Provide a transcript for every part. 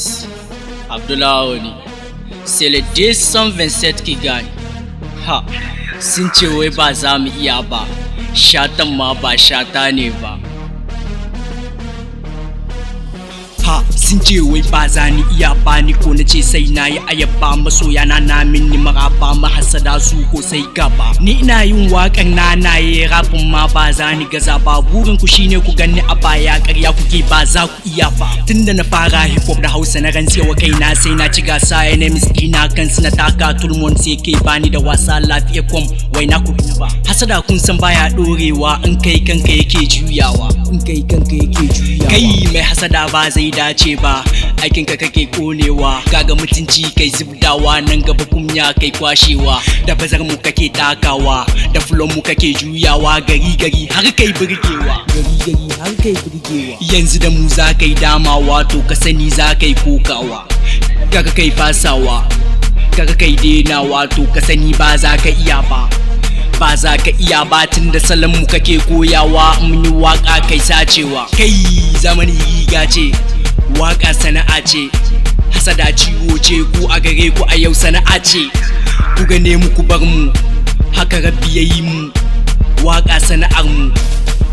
guys, Abdullah Oni, c'est le 227 qui gagne. Ha, sun ce wai ba za mu iya ba, shatan ma ba shata ne ba. Ha, sun ce wai ba za ni iya ba, ni ko na ce sai na yi ayaba, masoya na min ni maraba, mahasada su ko sai gaba. Ni ina yin waƙar nanaye, rapin ma ba za ni gaza ba, burin ku shine ku ganni a baya, ƙarya kuke ba za ku iya ba. Tunda na fara hip hop da Hausa na rantsewa kaina sai na ci gasa, enemies dina kansu na taka tulmon sai kai bani da wasa, lafiya kom wai na ku duba. Hasada kun san baya dorewa, in kai kanka yake juyawa, kai mai hasada ba zai dace ba, aikin ka kake konewa, kaga mutunci kai zubdawa, nan gaba kunya kai kwashewa, da bazar mu kake takawa, da flow mu kake juyawa, gari har kai burgewa, yanzu da mu za kai damawa, to ka sani za kai kokawa, kaga kai fasawa, kaga kai denawa, to ka sani ba za ka iya ba za ka iya ba, tun da salon mu kake koyawa, mun yi waka kai sacewa. Kai zamani riga ce, waka sana'a ce, hasada ciwo ce, ku a gare ku a yau sana'a ce, ku gane mu ku bar mu, haka rabbi yayi mu, waka sana'ar mu,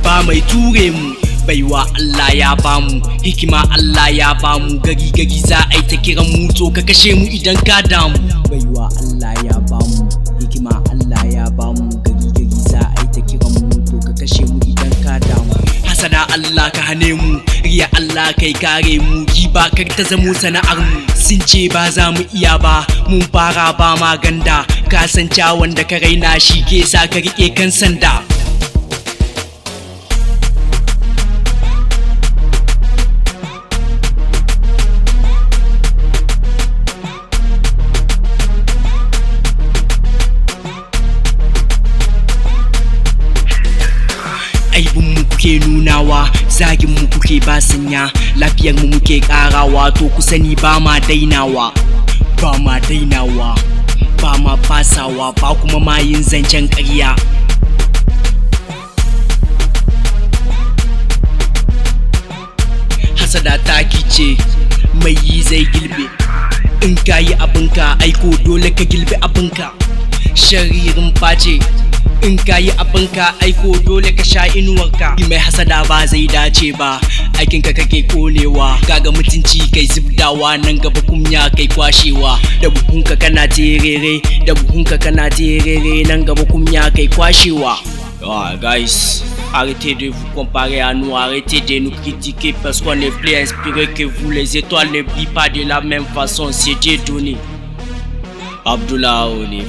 ba mai ture mu, baiwa Allah ya bamu, hikima Allah ya bamu, gari za a yi ta kiran mu, to ka kashe mu idan ka damu. Baiwa Allah ya bamu, hikima Allah ya bamu, gari za a yi ta kiran mu, to ka kashe mu idan ka damu. Hasada Allah ka hane mu, riya Allah kai kare mu, giba kar ta zamo sana'ar mu. Sun ce ba za mu iya ba, mun fara ba maganda, ka san cawan da ka raina shi ke sa ka riƙe kan sanda. Aibin mu kuke nunawa, zagin mu kuke ba sanya, lafiyar mu muke karawa, to ku sani ba ma dainawa, ba ma fasawa, ba kuma ma yin zancen ƙarya. Hasada taki ce, mai yi zai gilbe, in ka yi abinka aiko dole ka gilbe abinka. Sharirin face, in ka yi abinka aiko dole ka sha inuwarka. Mai hasada ba zai dace ba, aikinka kake konewa, kaga mutunci kai zubdawa, nan gaba kunya kai kwashewa, da buhunka kana terere, nan gaba kunya kai kwashewa. Guys, arrêtez de vous comparer à nous, arrêtez de nous critiquer parce qu'on est plus inspiré que vous. Les étoiles ne brillent pas de la même façon, c'est Dieu donné. Abdullah Oni.